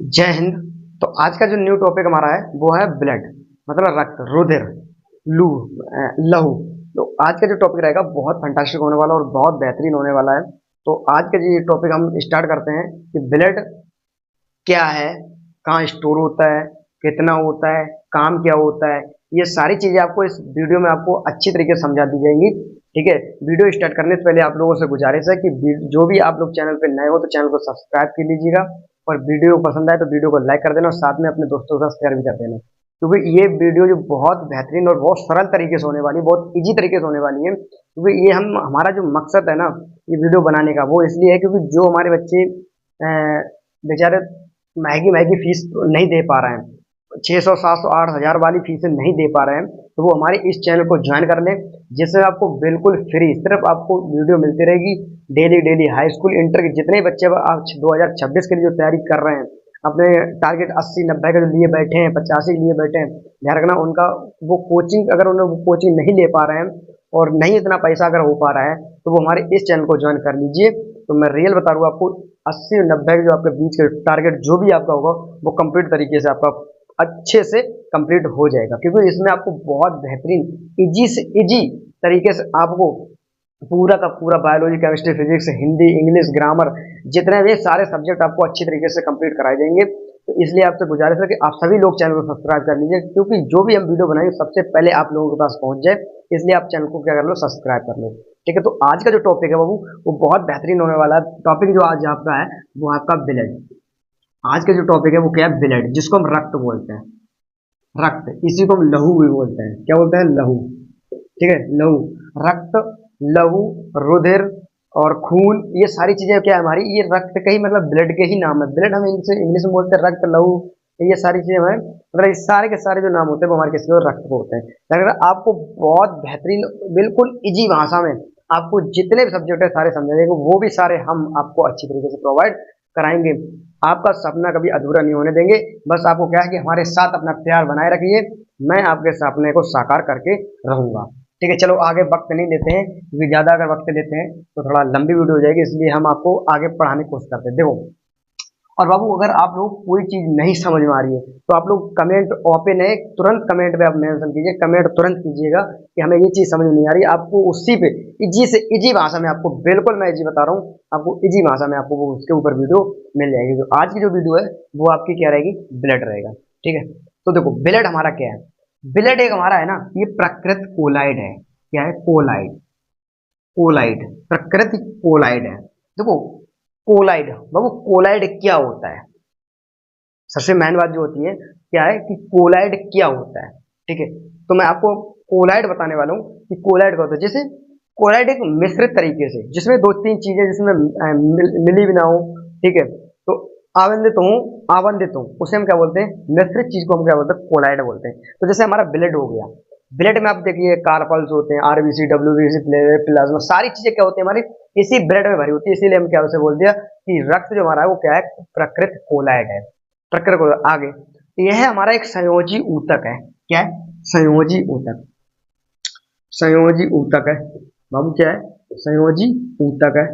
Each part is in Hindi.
जय हिंद। तो आज का जो न्यू टॉपिक हमारा है वो है ब्लड, मतलब रक्त, रुधिर, लू लहू। तो आज का जो टॉपिक रहेगा बहुत फंटास्टिक होने वाला और बहुत बेहतरीन होने वाला है। तो आज का जो टॉपिक हम स्टार्ट करते हैं कि ब्लड क्या है, कहाँ स्टोर होता है, कितना होता है, काम क्या होता है। ये सारी चीजें आपको इस वीडियो में आपको अच्छी तरीके से समझा दी जाएंगी। ठीक है। वीडियो स्टार्ट करने से पहले आप लोगों से गुजारिश है कि जो भी आप लोग चैनल पे नए हो तो चैनल को सब्सक्राइब कर लीजिएगा, और वीडियो पसंद आए तो वीडियो को लाइक कर देना और साथ में अपने दोस्तों के साथ शेयर भी कर देना, क्योंकि ये वीडियो जो बहुत बेहतरीन और बहुत सरल तरीके से होने वाली है, बहुत इजी तरीके से होने वाली है। क्योंकि ये हमारा जो मकसद है ना ये वीडियो बनाने का, वो इसलिए है क्योंकि जो हमारे बच्चे बेचारे महंगी महंगी फीस नहीं दे पा रहे हैं, 600 700 8,000 वाली फीसें नहीं दे पा रहे हैं, तो वो हमारे इस चैनल को ज्वाइन कर लें, जिससे आपको बिल्कुल फ्री सिर्फ आपको वीडियो मिलती रहेगी daily daily. High school inter के जितने बच्चे आप 2026 के लिए जो तैयारी कर रहे हैं, अपने टारगेट 80 90 के जो लिए बैठे हैं, 85 के लिए बैठे हैं, ध्यान रखना उनका वो कोचिंग, अगर उन्हें वो कोचिंग नहीं ले पा रहे हैं और नहीं इतना पैसा अगर हो पा रहा है, तो वो हमारे इस चैनल को ज्वाइन कर लीजिए। तो मैं रियल बता रहा हूँ आपको, 80 90 के जो आपके बीच के टारगेट जो भी आपका होगा वो कंप्लीट तरीके से आपका अच्छे से कंप्लीट हो जाएगा, क्योंकि इसमें आपको बहुत बेहतरीन इजी से इजी तरीके से आपको पूरा का पूरा biology, chemistry, physics, Hindi, English, grammar, जितने भी सारे सब्जेक्ट आपको अच्छी तरीके से कंप्लीट कराए जाएंगे। तो इसलिए आपसे गुजारिश है कि आप सभी लोग चैनल को सब्सक्राइब कर लीजिए, क्योंकि जो भी हम वीडियो बनाएंगे सबसे पहले आप लोगों के पास पहुंच जाए, इसलिए आप चैनल को क्या कर लो, सब्सक्राइब कर लो। ठीक है। तो आज का जो टॉपिक है बाबू वो बहुत बेहतरीन होने वाला है। टॉपिक जो आज आपका है वो आपका ब्लड। आज का जो टॉपिक है वो क्या है, ब्लड, जिसको हम रक्त बोलते हैं। रक्त, इसी को हम लहू भी बोलते हैं। क्या बोलते हैं? लहू। ठीक है, लहू, रक्त, लहू, रुधिर और खून, ये सारी चीजें क्या है हमारी, ये रक्त के ही मतलब ब्लड के ही नाम है। ब्लड हम इंग्लिश में बोलते हैं रक्त, लहू, ये सारी चीजें हमारे मतलब इस सारे के सारे जो नाम होते हैं वो हमारे किसी रक्त को होते हैं। अगर आपको बहुत बेहतरीन बिल्कुल इजी भाषा में आपको जितने भी सब्जेक्ट है सारे समझा जाएंगे, वो भी सारे हम आपको अच्छी तरीके से प्रोवाइड कराएंगे। आपका सपना कभी अधूरा नहीं होने देंगे। बस आपको क्या है कि हमारे साथ अपना प्यार बनाए रखिए, मैं आपके सपने को साकार करके रहूंगा। ठीक है, चलो आगे वक्त नहीं लेते हैं, क्योंकि ज्यादा अगर वक्त लेते हैं तो थोड़ा लंबी वीडियो हो जाएगी, इसलिए हम आपको आगे पढ़ाने की कोशिश करते हैं। देखो, और बाबू अगर आप लोग कोई चीज नहीं समझ में आ रही है तो आप लोग कमेंट ओपन है, तुरंत कमेंट पे आप मेंशन कीजिए, कमेंट तुरंत कीजिएगा कि हमें ये चीज समझ में नहीं आ रही। आपको उसी पे इजी से इजी भाषा में, आपको बिल्कुल मैं इजी बता रहा हूँ, आपको इजी भाषा में आपको वो उसके ऊपर वीडियो मिल जाएगी। तो आज की जो वीडियो है वो आपकी क्या रहेगी, ब्लड रहेगा। ठीक है। तो देखो ब्लड हमारा क्या है, ब्लड एक हमारा है ना, ये प्राकृत कोलाइड है। क्या है? कोलाइड। कोलाइड, प्राकृतिक कोलाइड है। देखो कोलाइड, बाबू कोलाइड क्या होता है? सबसे मेन बात जो होती है क्या है कि कोलाइड क्या होता है। ठीक है। तो मैं आपको कोलाइड बताने वाला हूँ कि कोलाइड क्या होता है। जैसे कोलाइड एक मिश्रित तरीके से, जिसमें दो तीन चीजें जिसमें मिली भी ना हो। ठीक है। तो आवंदित हूँ उसे हम क्या बोलते हैं, मिश्रित चीज को हम क्या बोलते हैं, कोलाइड बोलते हैं। तो जैसे हमारा ब्लड हो गया, ब्लड में आप देखिए कार्पल्स होते हैं, आरबीसी, डब्ल्यूबीसी, प्लाज्मा, सारी चीजें क्या होती है हमारी इसी ब्लड में भरी होती है। इसीलिए हम क्या उसे बोल दिया कि रक्त जो हमारा है वो क्या है, प्रकृत कोलाइड है। प्रकृत को आगे, यह हमारा एक संयोजी ऊतक है। क्या है? संयोजी ऊतक। संयोजी ऊतक है बाबू, क्या है? संयोजी ऊतक है।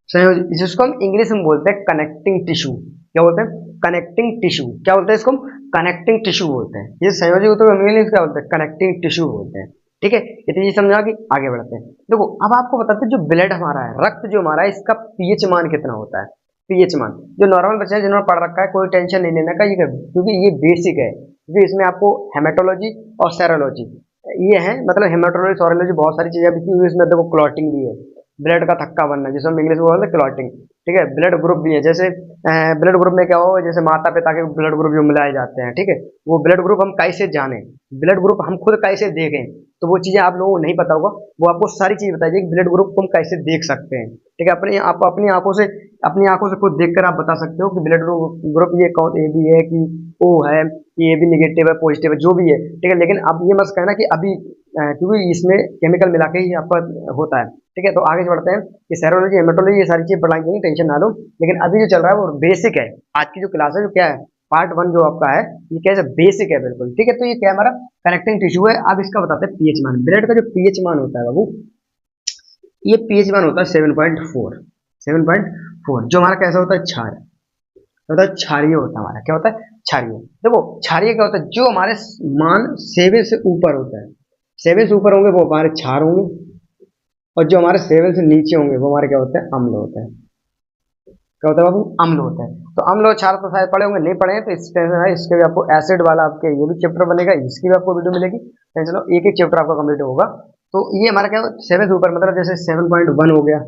संयोजी, जिसको हम इंग्लिश में बोलते हैं कनेक्टिंग टिश्यू। क्या बोलते हैं? Connecting tissue. क्या बोलते हैं इसको? कनेक्टिंग टिश्यू बोलते हैं। ये संयोजी ऊतक हम इंग्लिश क्या बोलते हैं, कनेक्टिंग टिश्यू बोलते हैं। ठीक है। इतनी चीज समझा कि आगे बढ़ते हैं। देखो अब आपको बताते हैं जो ब्लड हमारा है, रक्त जो हमारा है, इसका पीएच मान कितना होता है। पीएच मान जो नॉर्मल बच्चे हैं जिन्होंने पढ़ रखा है, कोई टेंशन नहीं लेने का, ये क्योंकि ये बेसिक है। क्योंकि इसमें आपको हेमेटोलॉजी और सेरोलॉजी ये है, मतलब हेमेटोलॉजी सेरोलॉजी बहुत सारी चीजें भी इसमें देखो, क्लॉटिंग भी है, ब्लड का थक्का बनना जिसे हम इंग्लिश में बोलते हैं क्लॉटिंग। ठीक है। ब्लड ग्रुप भी है, जैसे ब्लड ग्रुप में क्या हो, जैसे माता पिता के ब्लड ग्रुप जो मिलाए जाते हैं। ठीक है। वो ब्लड ग्रुप हम कैसे जाने, ब्लड ग्रुप हम खुद कैसे देखें, तो वो चीजें आप लोगों को नहीं पता होगा, वो आपको सारी चीज बताइए कि ब्लड ग्रुप को हम कैसे देख सकते हैं। ठीक है। अपनी आंखों से खुद देखकर आप बता सकते हो कि ब्लड ग्रुप ये कौन, ए बी है कि ओ है कि ए बी निगेटिव है, पॉजिटिव है, जो भी है। ठीक है। लेकिन अब ये मत कहना कि अभी क्योंकि इसमें केमिकल मिला के ही आपका होता है। ठीक है। तो आगे बढ़ते हैं कि सेरोलॉजी, हेमेटोलॉजी, ये सारी चीज पढ़ाएंगे, टेंशन ना लो। लेकिन अभी जो चल रहा है वो बेसिक है। आज की जो क्लास है जो क्या है, पार्ट 1 जो आपका है, ये कैसे बेसिक है बिल्कुल। ठीक है। तो ये क्या है, हमारा कनेक्टिंग टिश्यू है। अब इसका बताते हैं पीएच मान। ब्लड का जो पीएच मान होता है बाबू, ये पीएच मान होता है 7.4। 7.4 जो हमारा कैसा होता है, क्षार। होता है क्षारीय होता है हमारा, क्या होता है क्षारीय। देखो क्षारीय क्या होता है, जो हमारे मान 7 से ऊपर होता है, 7 से ऊपर होंगे वो हमारे क्षार होंगे, और जो हमारे 7 से नीचे होंगे वो हमारे क्या होते हैं अम्ल होते हैं। क्या होता है बाबू, अम्ल होता है। तो अम्ल और क्षार तो शायद पढ़े होंगे, नहीं पढ़े हैं तो इस टेंशन है, इसके भी आपको एसिड वाला आपके ये भी चैप्टर बनेगा, इसकी भी आपको वीडियो मिलेगी। टेंशन लो, एक एक चैप्टर आपका कंप्लीट होगा। तो ये हमारा क्या 7 से ऊपर, मतलब जैसे 7.1 हो गया,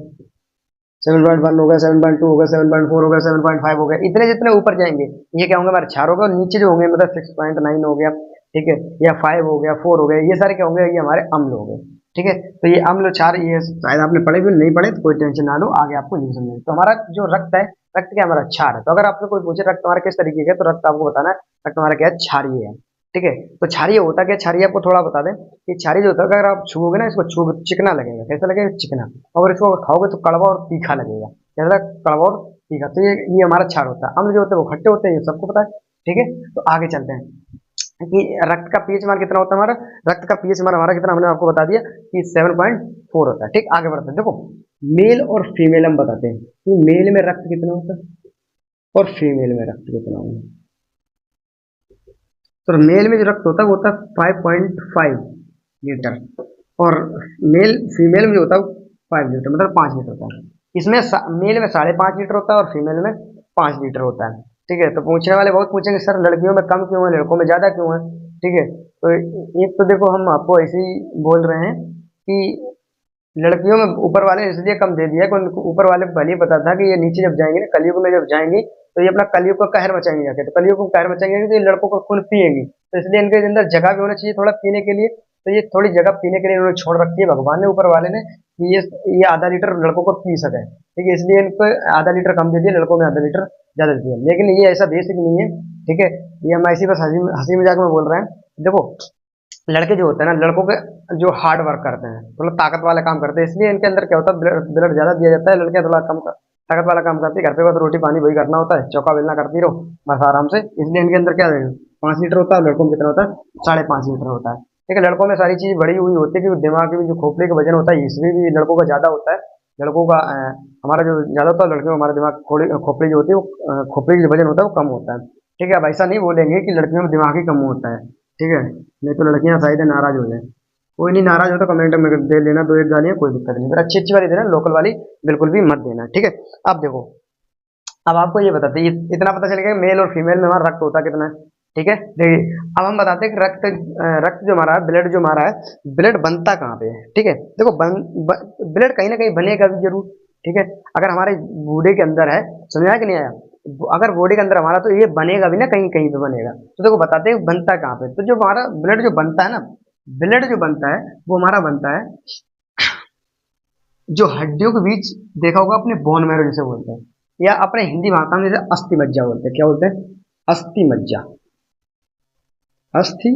7.1 हो गया, 7.2 हो गया, 7.4 हो गया, 7.5 हो गया, इतने जितने ऊपर जाएंगे ये क्या होंगे हमारे क्षार होगा, और नीचे जो होंगे मतलब 6.9 हो गया, ठीक है, या 5 हो गया, 4 हो गया, ये सारे क्या होंगे, ये हमारे अम्ल हो गए। ठीक है, तो ये अम्ल क्षार ये शायद आपने पढ़े भी नहीं पढ़े तो कोई टेंशन ना लो, आगे आपको नहीं समझेंगे। तो हमारा जो रक्त है, रक्त क्या हमारा क्षार है। तो अगर आपसे कोई पूछे रक्त हमारा किस तरीके का है, तो रक्त आपको बताना है रक्त हमारा क्या है, क्षारीय है। ठीक है, तो क्षारीय होता क्या, क्षारीय आपको थोड़ा बता दें कि क्षारीय जो होता है, अगर आप छुओगे ना इसको, छू चिकना लगेगा, कैसा लगेगा, चिकना। और इसको खाओगे तो कड़वा और तीखा लगेगा, कैसा, कड़वा और तीखा। तो ये हमारा क्षार होता है। अम्ल जो होते हैं वो खट्टे होते हैं, ये सबको पता है। ठीक है, तो आगे चलते हैं कि रक्त का पीएच मान कितना होता है हमारा, रक्त का पीएच मान हमारा कितना, हमने आपको बता दिया कि 7.4 होता है। ठीक, आगे बढ़ते हैं। देखो मेल और फीमेल हम बताते हैं कि मेल में रक्त कितना होता है और फीमेल में रक्त कितना होता है। तो मेल में जो रक्त होता है वो होता है 5.5 लीटर, और फीमेल में जो होता है 5 लीटर, मतलब 5 लीटर होता है। इसमें मेल में 5.5 लीटर होता है और फीमेल में 5 लीटर होता है। ठीक है, तो पूछने वाले बहुत पूछेंगे सर लड़कियों में कम क्यों है, लड़कों में ज्यादा क्यों है। ठीक है, तो एक तो देखो हम आपको ऐसे ही बोल रहे हैं कि लड़कियों में ऊपर वाले ने इसलिए कम दे दिया कि उनको ऊपर वाले को पहले ही पता था कि ये नीचे जब जाएंगे ना, कलयुग में जब जाएंगी तो ये अपना कलयुग का कहर मचाएंगे जाके। तो कलयुग को कहर मचाएंगे तो ये लड़कों का खून पिएंगी, तो इसलिए इनके अंदर जगह भी होना चाहिए थोड़ा पीने के लिए। तो ये थोड़ी जगह पीने के लिए उन्होंने छोड़ रखी है भगवान ने, ऊपर वाले ने, कि ये आधा लीटर लड़कों को पी सके। ठीक है, इसलिए इनको आधा लीटर कम दे दिया, लड़कों में आधा लीटर ज्यादा दे दिया। लेकिन ये ऐसा बेसिक नहीं है। ठीक है, ये हम ऐसी बस हंसी मजाक में बोल रहे हैं। देखो लड़के जो होते हैं ना, लड़कों के जो हार्ड वर्क करते हैं, मतलब ताकत वाला काम करते हैं, इसलिए इनके अंदर क्या होता है ब्लड ज्यादा दिया जाता है। लड़कियां थोड़ा कम ताकत वाला काम करती है, घर पे बस रोटी पानी वही करना होता है, चौका बेलना करती रहो बस आराम से। इसलिए इनके अंदर क्या है 5 लीटर होता है, लड़कों में कितना होता है 5.5 लीटर होता है। ठीक है, लड़कों में सारी चीज बड़ी हुई होती है कि दिमाग की भी जो खोपड़ी का वजन होता है इसमें भी लड़कों का ज्यादा होता है। लड़कों का हमारा जो ज्यादा होता है, लड़कियों में हमारा दिमाग खोपड़ी जो होती है वो खोपड़ी का वजन होता है वो कम होता है। ठीक है, अब ऐसा नहीं बोलेंगे कि लड़कियों में दिमाग ही कम होता है। ठीक है, नहीं तो लड़कियां शायद नाराज हो जाए। कोई नहीं नाराज हो तो कमेंट में दे लेना, दो एक गालियां, कोई दिक्कत नहीं, पर अच्छी अच्छी वाली देना, लोकल वाली बिल्कुल भी मत देना। ठीक है, अब देखो अब आपको ये बताते हैं, इतना पता चल गया मेल और फीमेल में हमारा रक्त होता कितना है। ठीक है, देखिए अब हम बताते हैं कि रक्त जो हमारा है, ब्लड जो हमारा है, ब्लड बनता कहाँ पे है। ठीक है, देखो ब्लड कहीं ना कहीं बनेगा भी जरूर। ठीक है, अगर हमारे बॉडी के अंदर है, समझ आया कि नहीं आया, अगर बॉडी के अंदर हमारा, तो ये बनेगा भी ना, कहीं कहीं पे बनेगा। तो देखो बताते हैं बनता कहाँ पे। तो जो हमारा ब्लड जो बनता है ना, ब्लड जो बनता है वो हमारा बनता है जो हड्डियों के बीच, देखा होगा अपने बोन मैरो जिसे बोलते हैं, या अपने हिंदी भाषा में जैसे अस्थि मज्जा बोलते हैं। क्या बोलते हैं, अस्थि मज्जा, अस्थि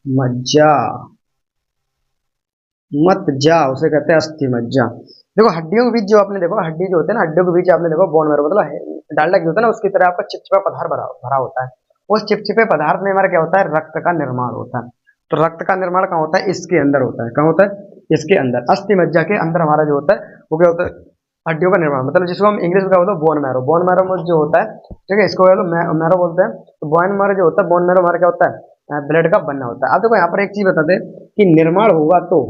मज्जा, मत जा उसे कहते हैं अस्थि मज्जा। देखो हड्डियों के बीच जो आपने देखो, हड्डी जो होते हैं ना, हड्डियों के बीच आपने देखो बोन मैरो, मतलब डालडा की होता है ना, उसकी तरह आपका चिपचिपा पदार्थ भरा भरा होता है। उस चिपचिपे पदार्थ में हमारा क्या होता है, रक्त का निर्माण होता है। तो रक्त का निर्माण कहाँ होता है, इसके अंदर होता है। कहाँ होता है, इसके अंदर, अस्थि मज्जा के अंदर हमारा जो होता है वो क्या होता है, हड्डियों का निर्माण, मतलब जिसको हम इंग्लिश में क्या बोलते हैं, बोन मैरो। बोन मैरो में जो होता है, ठीक है, इसको मैरो बोलते हैं। तो बोन मैरो जो होता है, बोन मैरो हमारा क्या होता है, ब्लड का बनना होता है। अब देखो यहाँ पर एक चीज बताते हैं कि निर्माण होगा तो,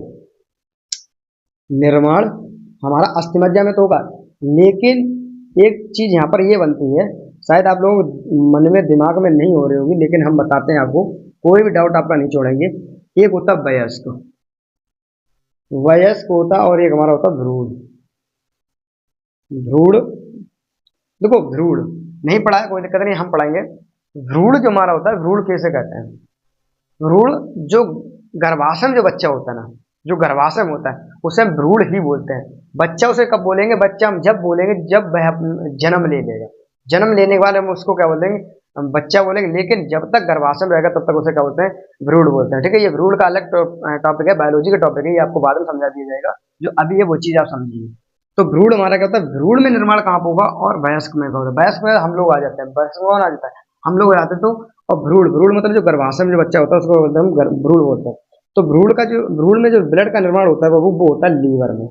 निर्माण हमारा अस्थिमज्जा में तो होगा, लेकिन एक चीज यहाँ पर ये बनती है, शायद आप लोग मन में दिमाग में नहीं हो रही होगी, लेकिन हम बताते हैं आपको, कोई भी डाउट आपका नहीं छोड़ेंगे। एक होता वयस्क, वयस्क होता, और एक हमारा होता भ्रूण। भ्रूण, देखो भ्रूण नहीं पढ़ा है कोई दिक्कत नहीं, हम पढ़ाएंगे। भ्रूण जो हमारा होता है, भ्रूण कैसे कहते हैं, भ्रूण जो गर्भाशय में जो बच्चा होता है ना, जो गर्भाशय में होता है उसे हम भ्रूण ही बोलते हैं। बच्चा उसे कब बोलेंगे, बच्चा हम जब बोलेंगे जब वह जन्म ले लेगा। जन्म लेने के बाद हम उसको क्या बोल देंगे, हम बच्चा बोलेंगे, लेकिन जब तक गर्भाशय में रहेगा तब तक उसे क्या बोलते हैं, भ्रूण बोलते हैं। ठीक है, ये भ्रूण का अलग टॉपिक है, बायोलॉजी का टॉपिक है, ये आपको बाद में समझा दिया जाएगा, जो अभी है वो चीज आप समझिए। तो भ्रूण हमारा क्या होता है, भ्रूण में निर्माण कहाँ पर होगा, और वयस्क में होगा। वयस्क में हम लोग आ जाते हैं, वयस्क में कौन आ जाता है, हम लोग आ जाते हैं। तो और भ्रूण, भ्रूण मतलब जो गर्भाशय में जो बच्चा होता है उसको बोलते हैं हम भ्रूण बोलते हैं। तो भ्रूण का जो, भ्रूण में जो ब्लड का निर्माण होता है वो होता है लीवर में।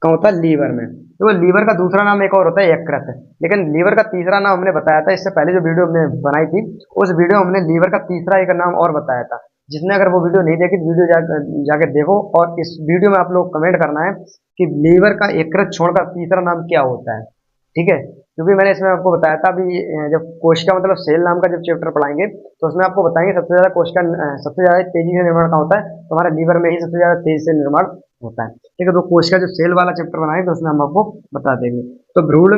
कहाँ होता है? लीवर में। तो लीवर का दूसरा नाम एक और होता है यकृत, लेकिन लीवर का तीसरा नाम हमने बताया था इससे पहले जो वीडियो हमने बनाई थी, उस वीडियो में हमने लीवर का तीसरा एक नाम और बताया था। जिसने अगर वो वीडियो नहीं देखी तो वीडियो जाके देखो, और इस वीडियो में आप लोग कमेंट करना है कि लीवर का यकृत छोड़कर तीसरा नाम क्या होता है। ठीक है, क्योंकि मैंने इसमें आपको बताया था अभी जब कोशिका मतलब सेल नाम का जब चैप्टर पढ़ाएंगे तो उसमें आपको बताएंगे सबसे ज्यादा कोशिका सबसे ज्यादा तेजी से निर्माण कहाँ होता है, तो हमारे लीवर में ही सबसे ज्यादा तेजी से निर्माण होता है। ठीक है, तो कोशिका जो सेल वाला चैप्टर बनाएंगे तो उसमें हम आपको बता देंगे। तो भ्रूण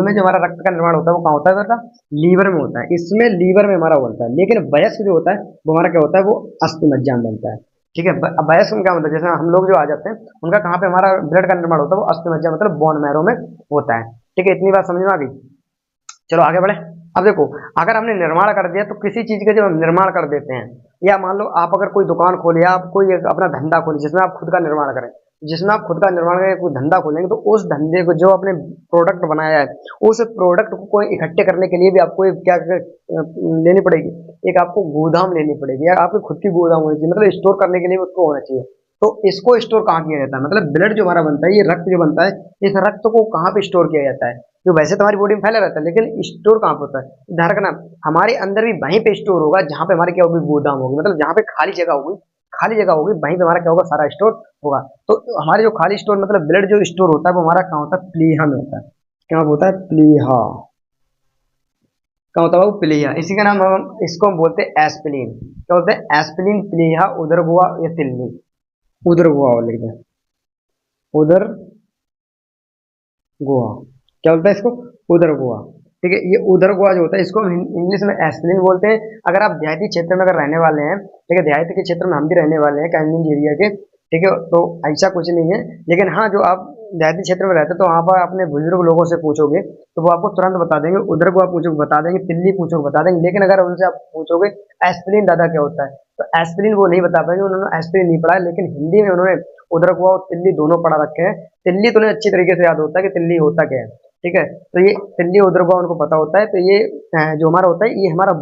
में जो हमारा रक्त का निर्माण होता है वो कहाँ होता है बेटा? लीवर में होता है। इसमें लीवर में हमारा बनता है, लेकिन वयस्क जो होता है वो हमारा क्या होता है? वो अस्थिमज्जा में बनता है। ठीक है, अब वयस्क में क्या मतलब जैसे हम लोग जो आ जाते हैं उनका कहाँ पे हमारा ब्लड का निर्माण होता है? वो अस्थिमज्जा मतलब बोन मैरो में होता है। ठीक है, इतनी बात समझ में आ गई। चलो आगे बढ़े। अब देखो, अगर हमने निर्माण कर दिया तो किसी चीज का जब हम निर्माण कर देते हैं, या मान लो आप अगर कोई दुकान खोले या आप कोई अपना धंधा खोले जिसमें आप खुद का निर्माण करें, जिसमें आप खुद का निर्माण करें कोई धंधा खोलेंगे, तो उस धंधे को जो आपने प्रोडक्ट बनाया है उस प्रोडक्ट को इकट्ठे करने के लिए भी आपको लेनी पड़ेगी, एक आपको गोदाम लेनी पड़ेगी, या आपकी खुद की गोदाम होनी चाहिए, मतलब स्टोर करने के लिए उसको होना चाहिए। तो इसको स्टोर कहाँ किया जाता है? मतलब ब्लड जो हमारा बनता है, ये रक्त जो बनता है, इस रक्त को कहाँ पे स्टोर किया जाता है? जो वैसे तो हमारी बॉडी में फैला रहता है, लेकिन स्टोर कहाँ पे होता है? ध्यान रखना, हमारे अंदर भी वहीं पे स्टोर होगा जहाँ पे हमारी क्या होगी? गोदाम होगी, मतलब जहाँ पे खाली जगह होगी, खाली जगह होगी वहीं पे हमारा क्या होगा? सारा स्टोर होगा। तो हमारे जो खाली स्टोर मतलब ब्लड जो स्टोर होता है वो हमारा कहाँ होता है? प्लीहा में होता है। क्या होता है? प्लीहा। क्या होता है वो? प्लीहा। इसी का नाम हम इसको हम बोलते हैं एस्पिलीन। क्या बोलते हैं? एस्पिलीन, प्लीहा, उदर गुहा या तिल्ली। उदर गुहा लिखते हैं, उदर गुहा। क्या बोलता है इसको? उदर गुहा। ठीक है, ये उदर गुहा जो होता है इसको हम इंग्लिश में एस्पिरिन बोलते हैं। अगर आप देहाती क्षेत्र में अगर रहने वाले हैं, ठीक है, देहाती के क्षेत्र में हम भी रहने वाले हैं कैंटनमेंट एरिया के, ठीक है, तो ऐसा कुछ नहीं है। लेकिन हाँ, जो आप देहाती क्षेत्र में रहते हैं तो वहाँ पर अपने बुजुर्ग लोगों से पूछोगे तो वो आपको तुरंत बता देंगे, उधर को आप पूछोगे बता देंगे, तिल्ली पूछोगे बता देंगे। लेकिन अगर उनसे आप पूछोगे एस्पिरिन दादा क्या होता है, तो एस्पिरिन वो नहीं बता पाएंगे, उन्होंने एस्पिरिन नहीं पढ़ा है, लेकिन हिंदी में उन्होंने उधर को और तिल्ली दोनों पढ़ा रखे हैं। तिल्ली तो उन्हें अच्छी तरीके से याद होता है कि तिल्ली होता क्या है। ठीक है, तो ये तिल्ली उधर को उनको पता होता है। तो ये जो हमारा होता है ये हमारा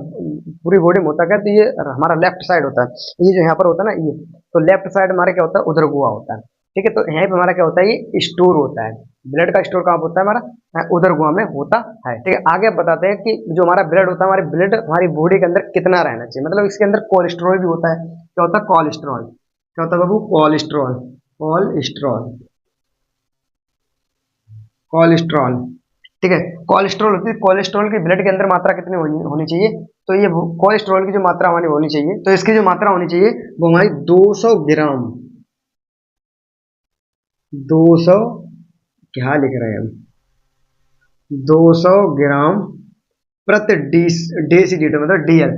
पूरी बॉडी में होता क्या है? तो ये हमारा लेफ्ट साइड होता है। ये जो यहाँ पर होता है ना, ये तो लेफ्ट साइड हमारा क्या होता है? उधर गुहा होता है। ठीक है, तो यहाँ पे हमारा क्या होता है? ये स्टोर होता है। ब्लड का स्टोर कहाँ होता है? हमारा उदर गुहा में होता है। ठीक है, आगे अब बताते हैं कि जो हमारा ब्लड होता है, हमारे ब्लड हमारी बॉडी के अंदर कितना रहना चाहिए, मतलब इसके अंदर कोलेस्ट्रॉल भी होता है। क्या होता है? कोलेस्ट्रॉल। क्या होता है बाबू? कोलेस्ट्रॉल। कोलेस्ट्रॉल। कोलेस्ट्रॉल। ठीक है, कोलेस्ट्रॉल होती है। कोलेस्ट्रॉल की ब्लड के अंदर मात्रा कितनी होनी चाहिए? तो ये कोलेस्ट्रॉल की जो मात्रा हमारी होनी चाहिए, तो इसकी जो मात्रा होनी चाहिए वो हमारी 200 ग्राम। 200, क्या लिख रहे हैं हम? 200 ग्राम प्रति डेसीलीटर, मतलब डीएल।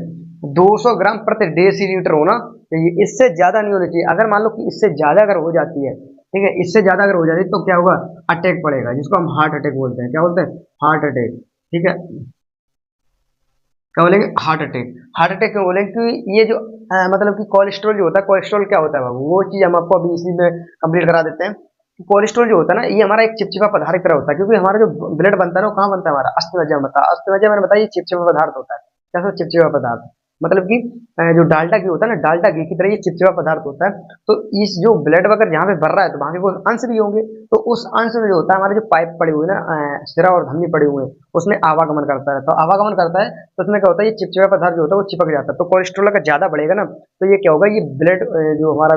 200 ग्राम प्रति डेसीलीटर होना चाहिए, इससे ज्यादा नहीं होना चाहिए। अगर मान लो कि इससे ज्यादा अगर हो जाती है, ठीक है, इससे ज्यादा अगर हो जाती है तो क्या होगा? अटैक पड़ेगा, जिसको हम हार्ट अटैक बोलते हैं। क्या बोलते हैं? Heart attack. ठीक है, क्या बोलेंगे? Heart attack. हार्ट अटैक क्यों बोलेंगे? क्योंकि ये जो मतलब कि कोलेस्ट्रॉल जो होता है, कोलेस्ट्रॉल क्या होता है बाबू? वो चीज हम आपको अभी इसी में कंप्लीट करा देते हैं। कोलेस्ट्रॉल जो होता है ना, ये हमारा एक चिपचिपा पदार्थ की तरह होता है, क्योंकि हमारा जो ब्लड बनता है ना वो कहाँ बनता है? हमारा अस्थि मज्जा में बनता है। अस्थि मज्जा मैंने बताया ये चिपचिपा पदार्थ होता है। कैसा चिपचिपा पदार्थ? मतलब कि जो डाल्डा घी होता है ना, डाल्डा घी की तरह ये चिपचिपा पदार्थ होता है। तो इस जो ब्लड अगर जहाँ पे भर रहा है तो वहां के कुछ अंश भी होंगे, तो उस अंश में जो होता है हमारे जो पाइप पड़ी हुई है ना, सिरा और धमनी पड़ी हुई है, उसमें आवागमन करता है। तो आवागमन करता है तो उसमें क्या होता है? ये चिपचिपा पदार्थ जो होता है वो चिपक जाता है। तो कोलेस्ट्रॉल अगर ज्यादा बढ़ेगा ना तो ये क्या होगा? ये ब्लड जो हमारा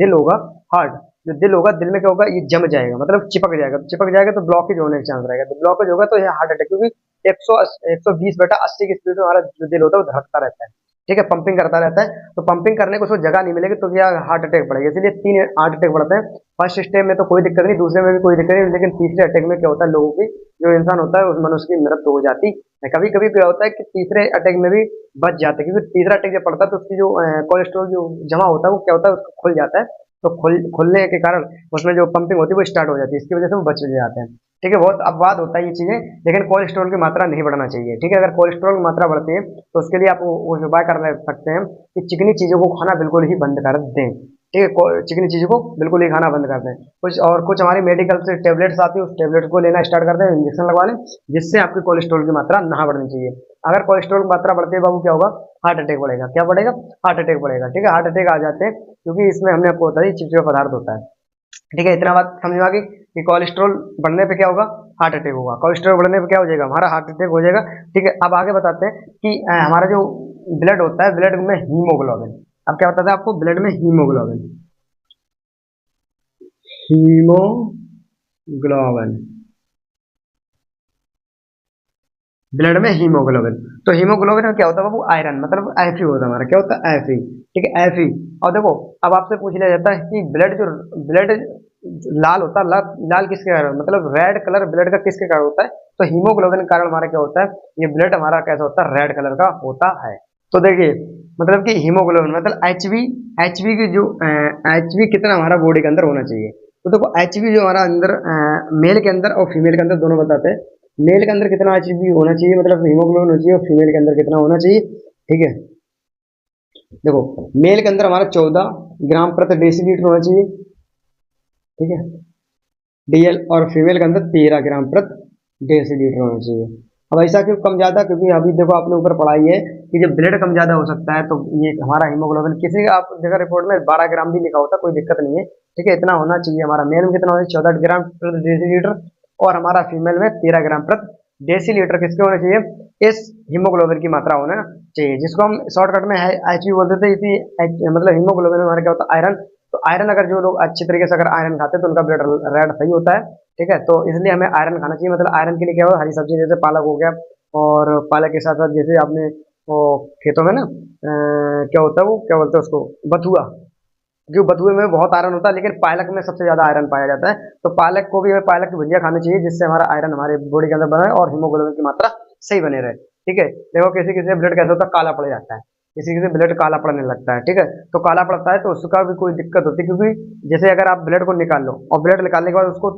दिल होगा, हार्ट जो दिल होगा, दिल में क्या होगा? ये जम जाएगा, मतलब चिपक जाएगा। चिपक जाएगा तो ब्लॉकेज होने का चांस रहेगा। तो ब्लॉकेज होगा तो ये हार्ट अटैक, क्योंकि 120/80 की स्पीड में हमारा जो दिल होता है वो धड़कता रहता है। ठीक है, पंपिंग करता रहता है। तो पंपिंग करने को उसको जगह नहीं मिलेगी तो क्या हार्ट अटैक पड़ेगा। इसलिए 3 हार्ट अटैक बढ़ते हैं। फर्स्ट स्टेप में तो कोई दिक्कत नहीं, दूसरे में भी कोई दिक्कत नहीं, लेकिन तीसरे अटैक में क्या होता है? लोगों की जो इंसान होता है उस मनुष्य की मृत्यु हो जाती है। कभी कभी क्या होता है कि तीसरे अटैक में भी बच जाते हैं, क्योंकि तीसरा अटैक जब पड़ता है तो उसकी जो कोलेस्ट्रॉल जो जमा होता है वो क्या होता है? उसको खुल जाता है। तो खुलने के कारण उसमें जो पंपिंग होती है वो स्टार्ट हो जाती है, इसकी वजह से वो बच जाते हैं। ठीक है, बहुत अपवाद होता है ये चीजें, लेकिन कोलेस्ट्रॉल की मात्रा नहीं बढ़ना चाहिए। ठीक है, अगर कोलेस्ट्रॉल की मात्रा बढ़ती है तो उसके लिए आप वो उपाय कर सकते हैं कि चिकनी चीजों को खाना बिल्कुल ही बंद कर दें। ठीक है, चिकनी चीजों को बिल्कुल ही खाना बंद कर दें। कुछ हमारी मेडिकल से टेबलेट्स आती है, उस टेबलेट को लेना स्टार्ट कर दें, इंजेक्शन लगवा लें, जिससे आपकी कोलेस्ट्रॉल की मात्रा ना बढ़नी चाहिए। अगर कोलेस्ट्रॉल की मात्रा बढ़ती है बाबू, क्या होगा? हार्ट अटैक बढ़ेगा। क्या बढ़ेगा? हार्ट अटैक बढ़ेगा। ठीक है, हार्ट अटैक आ जाते हैं क्योंकि इसमें हमने आपको बता दी चिपचिपा पदार्थ होता है। ठीक है, इतना बात समझ में आ गई। कि कोलेस्ट्रॉल बढ़ने पे क्या होगा, हार्ट अटैक होगा। कोलेस्ट्रॉल बढ़ने पे क्या हो जाएगा, हमारा हार्ट अटैक हो जाएगा। ठीक है, अब आगे बताते हैं कि हमारा जो ब्लड होता है, ब्लड में हीमोग्लोबिन, अब क्या बताते हैं आपको, ब्लड में हीमोग्लोबिन, हीमोग्लोबिन, ब्लड में हीमोग्लोबिन। तो हीमोग्लोबिन में क्या होता है बाबू, आयरन, मतलब Fe होता है हमारा, क्या होता है, Fe। ठीक है, Fe। और देखो, अब आपसे पूछ लिया जाता है कि ब्लड लाल होता है, लाल किसके कारण, मतलब रेड कलर ब्लड का किसके कारण होता है, तो हीमोग्लोबिन के कारण हमारा क्या होता है, ये ब्लड हमारा कैसा होता है, रेड कलर का होता है। तो देखिए, मतलब कि हीमोग्लोबिन मतलब एचबी की जो एचबी कितना हमारा बॉडी के अंदर होना चाहिए। तो देखो एचबी जो हमारा अंदर मेल के अंदर और फीमेल के अंदर दोनों बताते हैं। मेल के अंदर कितना एचबी होना चाहिए, मतलब हीमोग्लोबिन होना चाहिए, और फीमेल के अंदर कितना होना चाहिए। ठीक है, देखो मेल के अंदर हमारा 14 ग्राम प्रति डेसीलीटर होना चाहिए। ठीक है, डीएल, और फीमेल के अंदर 13 ग्राम प्रति डेसीलीटर होना चाहिए। अब ऐसा क्यों कम ज्यादा, क्योंकि अभी देखो आपने ऊपर पढ़ाई है कि जब ब्लड कम ज्यादा हो सकता है, तो ये हमारा हीमोग्लोबिन किसी का आप जगह रिपोर्ट में 12 ग्राम भी लिखा होता है, कोई दिक्कत नहीं है। ठीक है, इतना होना चाहिए हमारा। मेल में कितना होना चाहिए, 14 ग्राम प्रति डेसीलीटर, और हमारा फीमेल में 13 ग्राम प्रति डेसीलीटर किसके होना चाहिए, इस हीमोग्लोबिन की मात्रा होना चाहिए, जिसको हम शॉर्टकट में एच बोलते थे। इसी मतलब हीमोग्लोबिन में हमारा क्या होता है, आयरन। तो आयरन अगर जो लोग अच्छी तरीके से अगर आयरन खाते हैं तो उनका ब्लड रेड सही होता है। ठीक है, तो इसलिए हमें आयरन खाना चाहिए। मतलब आयरन के लिए क्या हो, हरी सब्जी जैसे पालक हो गया, और पालक के साथ साथ जैसे आपने वो खेतों में ना क्या होता है, वो क्या बोलते हैं उसको, बथुआ, जो बथुए में बहुत आयरन होता है, लेकिन पालक में सबसे ज्यादा आयरन पाया जाता है। तो पालक को भी हमें पालक की भुजिया खानी चाहिए, जिससे हमारा आयरन हमारे बॉडी के अंदर बने और हीमोग्लोबिन की मात्रा सही बने रहे। ठीक है, देखो किसी किसी ब्लड कैसा होता है, काला पड़ जाता है, किसी किसी ब्लड काला पड़ने लगता है। ठीक है, तो काला पड़ता है तो उसका भी कोई दिक्कत होती है, क्योंकि जैसे अगर आप ब्लड को निकाल लो और ब्लड निकालने के बाद उसको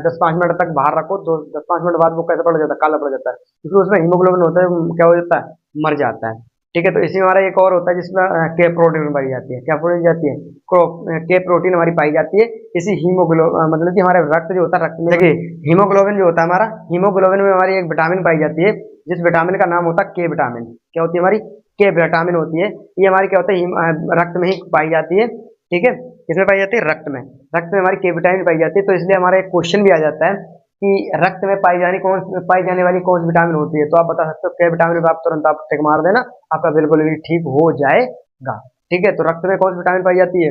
10-5 मिनट तक बाहर रखो, तो 10-5 मिनट बाद वो कैसे पड़ जाता है, काला पड़ जाता है, क्योंकि उसमें हीमोग्लोबिन होता है, क्या हो जाता है, मर जाता है। ठीक है, तो इसी में हमारा एक और होता है जिसमें के प्रोटीन पाई जाती है, क्या प्रोटीन जाती है, के प्रोटीन हमारी पाई जाती है इसी मतलब कि हमारे रक्त जो होता है, रक्त में देखिए हीमोग्लोबिन जो होता है हमारा, हीमोग्लोबिन में हमारी एक विटामिन पाई जाती है, जिस विटामिन का नाम होता है के विटामिन। क्या होती है हमारी, के विटामिन होती है। ये हमारी क्या होता है, रक्त में ही पाई जाती है। ठीक है, किसमें पाई जाती है, रक्त में। रक्त में हमारी के विटामिन पाई जाती है। तो इसलिए हमारा एक क्वेश्चन भी आ जाता है कि रक्त में पाई जाने वाली कौन सी विटामिन होती है, तो आप बता सकते हो के विटामिन, आप तुरंत आप टिक मार देना, आपका बिल्कुल भी ठीक हो जाएगा। ठीक है, तो रक्त में कौन सी विटामिन पाई जाती है,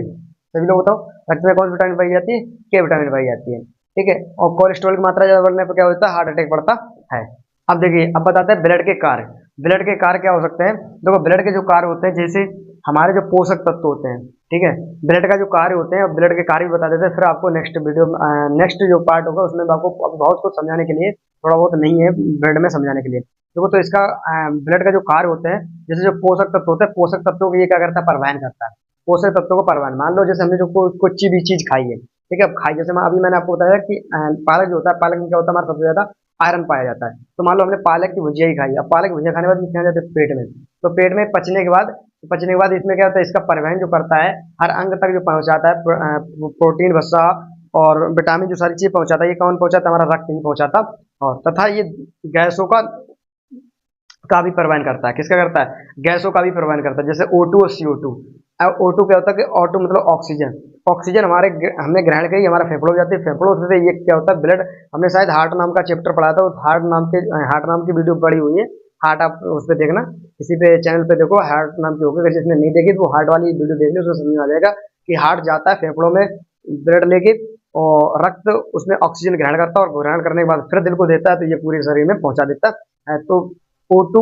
सभी लोग बताओ, रक्त में कौन सी विटामिन पाई जाती है, के विटामिन पाई जाती है। ठीक है, और कोलेस्ट्रॉल की मात्रा ज्यादा बढ़ने पर क्या होता है, हार्ट अटैक बढ़ता है। अब देखिए, अब बताते हैं ब्लड के कार्य। ब्लड के कार्य क्या हो सकते हैं, देखो ब्लड के जो कार्य होते हैं, जैसे हमारे जो पोषक तत्व होते हैं, ठीक है, ब्लड का जो कार्य होते हैं, और ब्लड के कार्य भी बता देते हैं, फिर आपको नेक्स्ट वीडियो, नेक्स्ट जो पार्ट होगा उसमें मैं आपको बहुत कुछ समझाने के लिए, थोड़ा बहुत नहीं है ब्लड में समझाने के लिए। देखो तो इसका ब्लड का जो कार्य होते हैं, जैसे जो पोषक तत्व होते हैं, पोषक तत्वों को ये क्या करता है, परिवहन करता है। पोषक तत्वों को परिवहन, मान लो जैसे हमने जो कुछ भी चीज खाई है, ठीक है, अब खाई, जैसे मैं अभी मैंने आपको बताया कि पालक जो होता है, पालक में क्या होता है, हमारा सबसे ज्यादा आयरन पाया जाता है। तो मान लो हमने पालक की भुजिया ही खाई, अब पालक की भुजिया खाने के बाद क्या जाता है, पेट में। तो पेट में पचने के बाद इसमें क्या होता है, इसका परिवहन जो करता है, हर अंग तक जो पहुंचाता है, प्रोटीन, वसा और विटामिन, जो सारी चीज पहुंचाता है, ये कौन पहुंचाता है, हमारा रक्त ही पहुंचाता। और तथा ये गैसों का भी परिवहन करता है, किसका करता है, गैसों का भी परिवहन करता है, जैसे O2 और CO2। अब O2 क्या होता है कि ऑटो मतलब ऑक्सीजन, ऑक्सीजन हमने ग्रहण करी, हमारा फेफड़ों जाती है, फेफड़ों से ये क्या होता है, ब्लड। हमने शायद हार्ट नाम का चैप्टर पढ़ा था, उस हार्ट नाम की वीडियो पड़ी हुई है, हार्ट, आप उस पर देखना, किसी पे चैनल पे देखो, हार्ट नाम की होगी, अगर जिसने नहीं देखी तो वो हार्ट वाली वीडियो देख लो, उसमें समझ में आ जाएगा कि हार्ट जाता है फेफड़ों में ब्लड लेके, और रक्त उसमें ऑक्सीजन ग्रहण करता है, और ग्रहण करने के बाद फिर दिल को देता है, तो ये पूरे शरीर में पहुंचा देता है। तो O2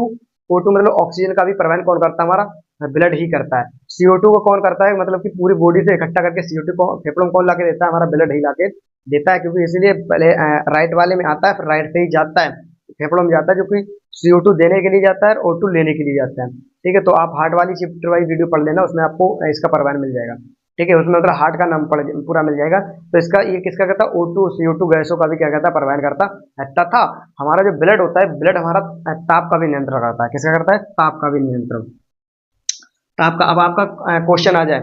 O2 मतलब ऑक्सीजन का भी परिवहन कौन करता है, हमारा ब्लड ही करता है। CO2 को कौन करता है, मतलब कि पूरी बॉडी से इकट्ठा करके CO2 को फेफड़ों में कौन लाके देता है, हमारा ब्लड ही लाके देता है, क्योंकि इसीलिए पहले राइट वाले में आता है, फिर राइट से ही जाता है, फेफड़ों में जाता है, जो कि CO2 देने के लिए जाता है और O2 लेने के लिए जाता है। ठीक है, तो आप हार्ट वाली चैप्टर वाली वीडियो पढ़ लेना, उसमें आपको इसका परिवहन मिल जाएगा। ठीक है, उसमें मतलब हार्ट का नाम पूरा मिल जाएगा। तो इसका ये किसका कहता है, O2 CO2 गैसों का भी क्या कहता है, परिवहन करता है। तथा हमारा जो ब्लड होता है, ब्लड हमारा ताप का भी नियंत्रण करता है, किसका करता है, ताप का भी नियंत्रण। ताप का, अब आपका क्वेश्चन आ जाए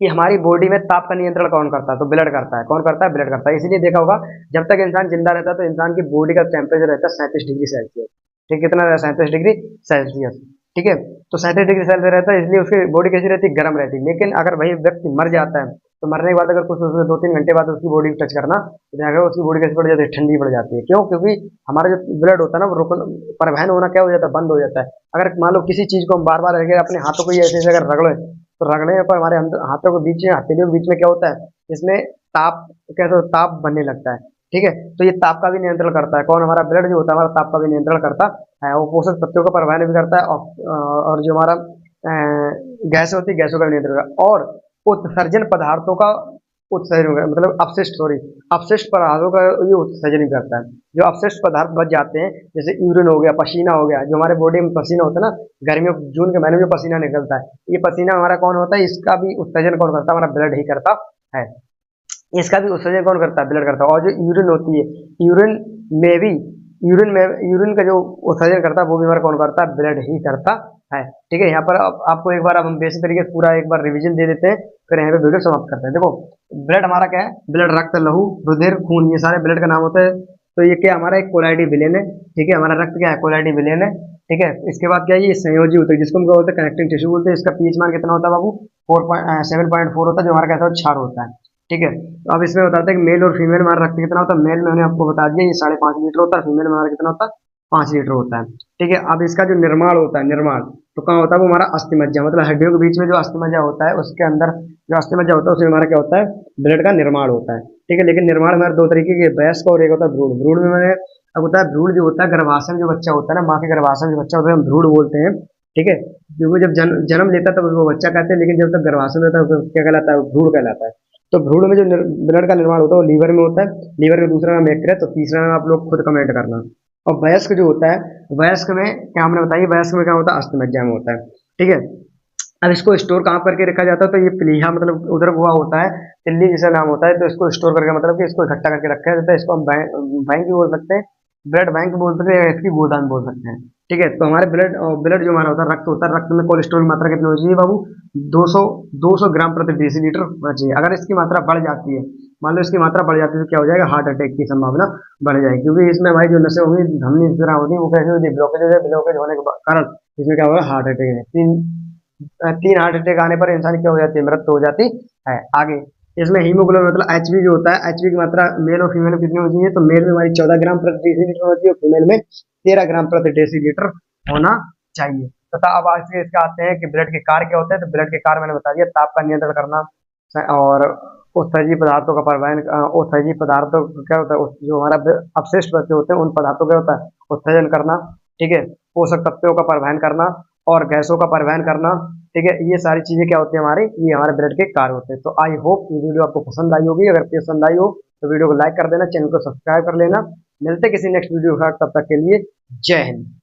कि हमारी बॉडी में ताप का नियंत्रण कौन करता है, तो ब्लड करता है। कौन करता है, ब्लड करता है। इसीलिए देखा होगा, जब तक इंसान जिंदा रहता है तो इंसान की बॉडी का टेम्परेचर रहता है 37 डिग्री सेल्सियस। ठीक, कितना, 37 डिग्री सेल्सियस। ठीक है, तो 37 डिग्री सेल्सियस रहता है, इसलिए उसकी बॉडी कैसी रहती है, गर्म रहती है। लेकिन अगर वही व्यक्ति मर जाता है तो मरने के बाद अगर कुछ 2-3 घंटे बाद उसकी बॉडी टच करना, तो देखा उसकी बॉडी कैसे पड़ जाती है, ठंडी पड़ जाती है। क्यों? क्योंकि हमारा जो ब्लड होता है ना वो रोकन परिवहन होना क्या हो जाता है, बंद हो जाता है। अगर मान लो किसी चीज को हम बार बार अगर अपने हाथों को ही ऐसे ऐसे अगर रगड़े, तो रगड़ने पर हमारे हाथों के बीच में, हथेलियों के बीच में क्या होता है, इसमें ताप, कैसे ताप बनने लगता है। ठीक है, तो ये ताप का भी नियंत्रण करता है कौन, हमारा ब्लड जो होता है हमारा ताप का भी नियंत्रण करता है। वो पोषक तत्वों का परिवहन भी करता है, और जो हमारा गैस होती है गैसों का भी नियंत्रण करता है, और उत्सर्जन पदार्थों का उत्सर्जन, मतलब अपशिष्ट, सॉरी, अपशिष्ट पदार्थों का ये उत्सर्जन भी करता है। जो अपशिष्ट पदार्थ बच जाते हैं, जैसे यूरिन हो गया, पसीना हो गया, जो हमारे बॉडी में पसीना होता है ना, गर्मियों जून के महीने में जो पसीना निकलता है, ये पसीना हमारा कौन होता है, इसका भी उत्सर्जन कौन करता है, हमारा ब्लड ही करता है। इसका भी उत्सर्जन कौन करता है, ब्लड करता है। और जो यूरिन होती है, यूरिन में भी, यूरिन का जो उत्सर्जन करता है वो भी हमारा कौन करता है, ब्लड ही करता है। ठीक है, यहाँ पर आपको एक बार अब हम बेसिक तरीके से पूरा एक बार रिवीजन दे देते हैं, फिर यहाँ पे वीडियो समाप्त करते हैं। देखो, ब्लड हमारा क्या है, ब्लड रक्त, लहू, रुधिर, खून, ये सारे ब्लड का नाम होता है। तो ये क्या हमारा एक कोलाइडी विलेन है। ठीक है, हमारा रक्त क्या है, कोलाइडी विलेन है। ठीक है, इसके बाद क्या है, ये संयोजी होता है, जिसको हम क्या बोलते हैं, कनेक्टिंग टिश्यू बोलते हैं। इसका पीएच मान कितना होता है बाबू, 7.4 होता है, जो हमारा कहता है क्षार होता है। ठीक है, तो अब इसमें बताते हैं कि मेल और फीमेल हमारा रक्त कितना होता है। मेल में मैंने आपको बता दिया, ये 5.5 लीटर होता है, फीमेल में हमारा कितना होता है, 5 लीटर होता है। ठीक है, अब इसका जो निर्माण होता है, निर्माण तो कहाँ होता है, वो हमारा अस्थिमज्जा, मतलब हड्डियों के बीच में जो अस्थिमज्जा होता है, उसके अंदर जो अस्थिमज्जा होता है उसमें हमारा क्या होता है, ब्लड का निर्माण होता है। ठीक है, लेकिन निर्माण हमारे दो तरीके के, वयस्क और एक होता है भ्रूण। भ्रूण में मैंने अब होता है, भ्रूण जो होता है गर्भाशय में जो बच्चा होता है ना, माँ के गर्भाशय में जो बच्चा होता है हम भ्रूण बोलते हैं। ठीक है, क्योंकि जब जन्म लेता है तब उसको बच्चा कहते हैं, लेकिन जब तक गर्भाशय में रहता है वो क्या कहलाता है, भ्रूण कहलाता है। तो भ्रूण में जो ब्लड का निर्माण होता है वो लीवर में होता है। लीवर का दूसरा नाम यकृत, तो तीसरा नाम आप लोग खुद कमेंट करना। और वयस्क जो होता है, वयस्क में क्या हमने बताइए, वयस्क में क्या होता है, अस्थमज्जा में होता है। ठीक है, अब इसको स्टोर कहाँ करके रखा जाता है, तो ये प्लीहा, मतलब उधर हुआ होता है, तिल्ली जैसा नाम होता है, तो इसको स्टोर करके, मतलब कि इसको इकट्ठा करके रखा जाता है। इसको हम बैंक भी बोल सकते हैं, ब्लड बैंक बोल सकते हैं, या इसकी गोदाम बोल सकते हैं। ठीक है, तो हमारे ब्लड जो हमारा होता है, रक्त होता है, रक्त में कोलेस्ट्रॉल की मात्रा कितनी होनी चाहिए बाबू, 200 ग्राम प्रति डेसीलीटर होना चाहिए। अगर इसकी मात्रा बढ़ जाती है, मान लो इसकी मात्रा बढ़ जाती है, तो क्या हो जाएगा, हार्ट अटैक की संभावना बढ़ जाएगी। क्योंकि इसमें हमारी जो नसें होंगी, धमनी तरह होती है, वो कैसे होती है, ब्लॉकेज हो जाए, ब्लॉकेज होने के कारण इसमें क्या होगा, हार्ट अटैक है। तीन हार्ट अटैक आने पर इंसान क्या हो जाती है, मृत्यु हो जाती है। आगे इसमें हीमोग्लोबिन, मतलब एचबी जो होता है, एचबी की मात्रा मेल और फीमेल में कितनी होनी चाहिए, तो मेल में हमारी 14 ग्राम प्रति डेसीलीटर होती है, और फीमेल में 13 ग्राम प्रति डेसीलीटर होना चाहिए। तथा अब आगे इसका आते हैं कि ब्लड के कार्य क्या होते हैं। तो ब्लड के कार्य मैंने बता दिया, ताप का नियंत्रण करना, और उत्सर्जी पदार्थों का परिवहन, उत्सर्जी पदार्थों का क्या होता है, जो हमारा अपशिष्ट बचे होते हैं उन पदार्थों का होता है उत्सर्जन करना। ठीक है, पोषक तत्वों का परिवहन करना, और गैसों का परिवहन करना। ठीक है, ये सारी चीजें क्या होती है हमारी, ये हमारे ब्लड के कार्य होते हैं। तो आई होप ये वीडियो आपको पसंद आई होगी। अगर पसंद आई हो तो वीडियो को लाइक कर देना, चैनल को सब्सक्राइब कर लेना। मिलते किसी नेक्स्ट वीडियो के साथ, तब तक के लिए जय हिंद।